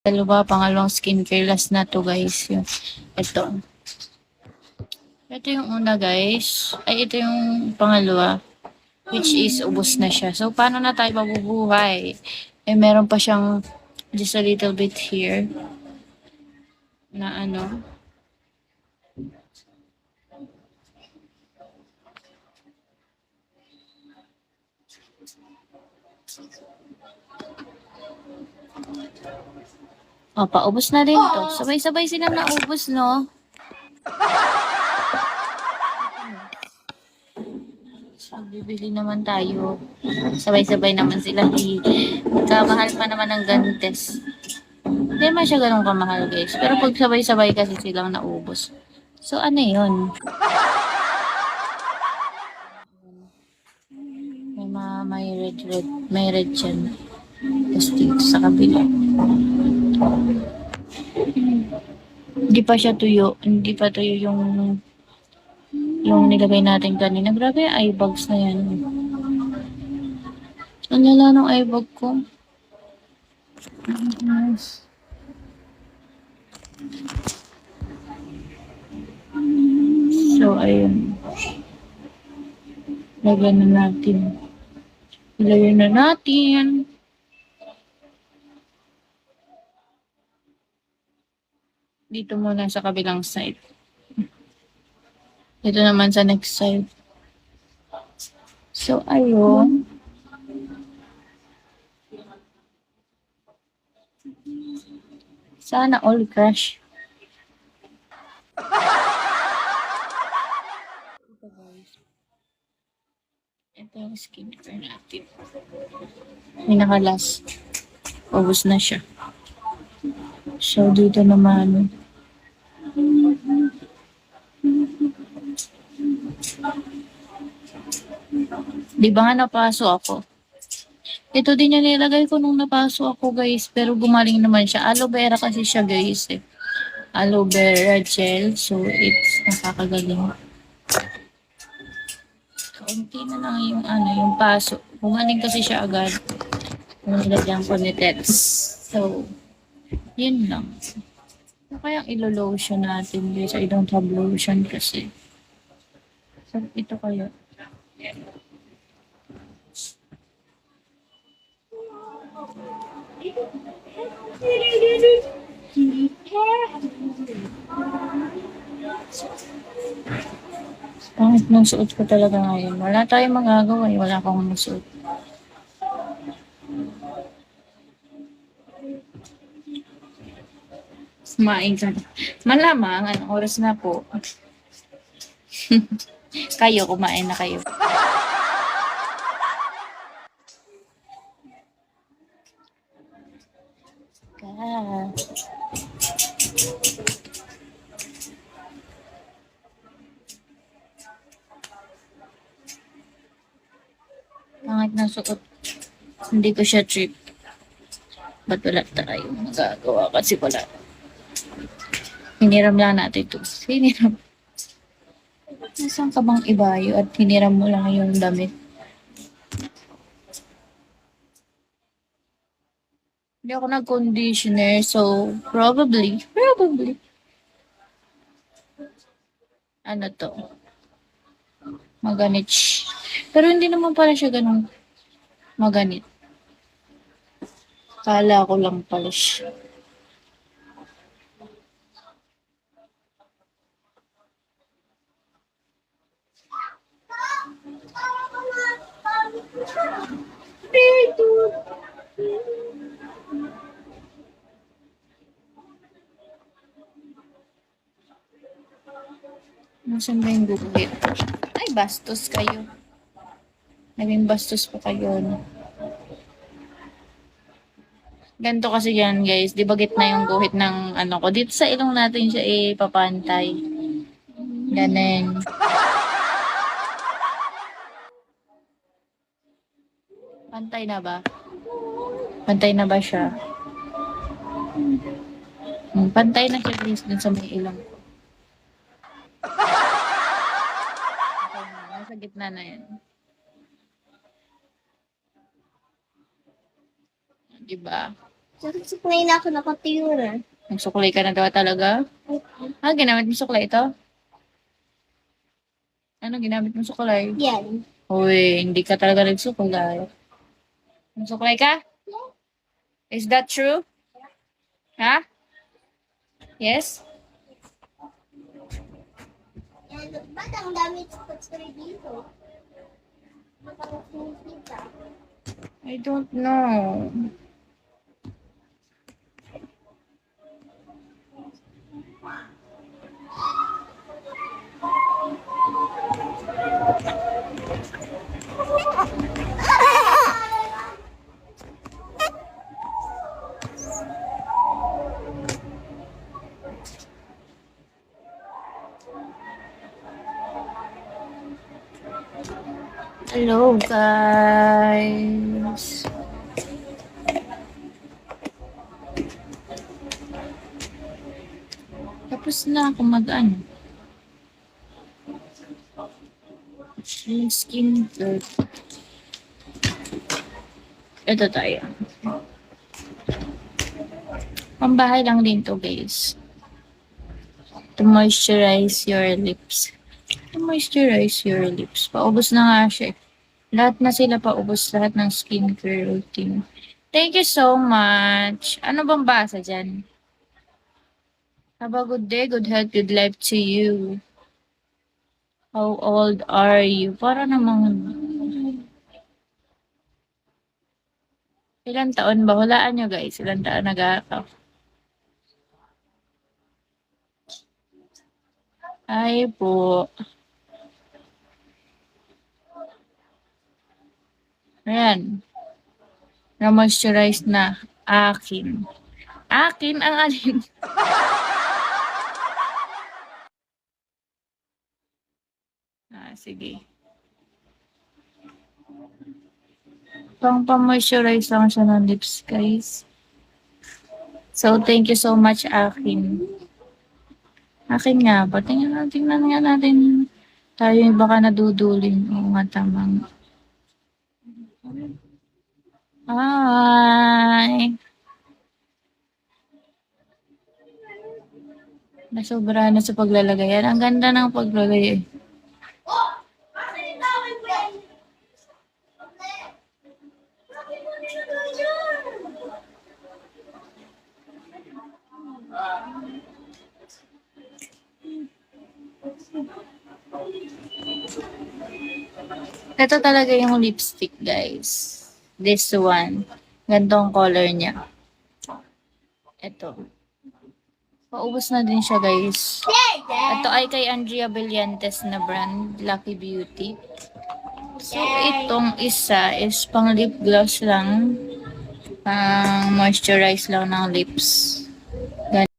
Dalawa, pangalawang skincare. Last na to guys. Yun. Ito. Ito yung una guys. Ay, ito yung pangalawa. Which is, ubos na siya. So, paano na tayo mabubuhay? Eh, meron pa siyang just a little bit here. Na ano. O, paubos na rin to. Sabay-sabay silang naubos, no? So, bibili naman tayo. Sabay-sabay naman sila. Kamahal pa naman ng gantes. Hindi naman siya ganun kamahal, guys. Pero pag sabay-sabay kasi silang naubos. So, ano yun? May red dyan. Tapos dito sa kabila. Hindi pa siya tuyo. Hindi pa tuyo yung nilagay natin kanina. Grabe, eye bags na yan. Ang lala ng eye bag ko. So, ayun. Lagyan na natin. Ilagyan na natin. Dito muna sa kabilang side. Dito naman sa next side. So, ayun. Sana all crush. Ito guys. Ito yung skincare natin. Pinaka-last. Ubus na siya. So, dito naman. Di ba nga napaso ako? Ito din yung nilagay ko nung napaso ako guys. Pero gumaling naman siya. Aloe vera kasi siya guys eh. Aloe vera gel. So, it's nakakagaling. Kaunti na lang yung yung paso. Gumaling kasi siya agad. Nilagyan ko ni Tets. So, yun lang. So, kaya ilo-lotion natin guys. I don't have lotion kasi. So, ito kaya. Pangit ng suot ko talaga ngayon. Wala tayong magagawa eh. Wala akong masuot. Kumain ka. Malamang, anong oras na po? Kayo, kumain na kayo. Pangit ng suot. Hindi ko siya trip. Ba't wala tayo magagawa kasi wala. Hiniram lang natin ito. Hiniram. Nasaan ka bang ibayo at hiniram mo lang yung damit? Hindi ako nag-conditioner, so probably. Ano to? Maganit. Pero hindi naman pala siya ganun maganit. Kala ko lang pala siya. Nasaan ba yung guhit? Ay, bastos kayo. Naging bastos pa kayo, no? Ganito kasi yan, guys. Di ba gitna yung guhit ng ano ko? Dito sa ilong natin siya ipapantay. Ganun. Pantay na ba? Pantay na ba siya? Pantay na siya, guys, dun sa may ilong ko. Okay na, nasa gitna na yan. Diba? Suklay na ako nakatiyo na. Nagsuklay ka na daw talaga? Ah, ginamit mo suklay ito? Ano ginamit mo suklay? Yan. Uy, hindi ka talaga nagsuklay. Nagsuklay ka? Is that true? Ha? Yes? Yan. Ba't ang dami spray dito? Ba't ang sinisita? I don't know. Hello, guys. Tapos na ako mag-ano. Yung skin care. Ito tayo. Pambahay lang din to, guys. To moisturize your lips. To moisturize your lips. Paubos na nga siya. Lahat na sila paubos. Lahat ng skincare routine. Thank you so much. Ano bang basa dyan? Have a good day, good health, good life to you. How old are you? Para namang... Ilan taon ba? Hulaan nyo, guys. Ilan taon nag-aakaw? Ay po. Ayan. Na-moisturize na. Akin. Akin ang alin. Sige. Pang-moisturize lang siya ng lips, guys. So, thank you so much, Akin. Akin nga ba? Tingnan nga natin. Tayo yung baka nadudulin. Oo nga, tamang. Hi! Nasobra na sa paglalagay. Yan, ang ganda ng paglalagay. Ito talaga yung lipstick, guys. This one. Gantong color niya. Ito. Paubos na din siya, guys. Ito ay kay Andrea Brillantes na brand, Lucky Beauty. So, itong isa is pang lip gloss lang. Pang moisturize lang ng lips.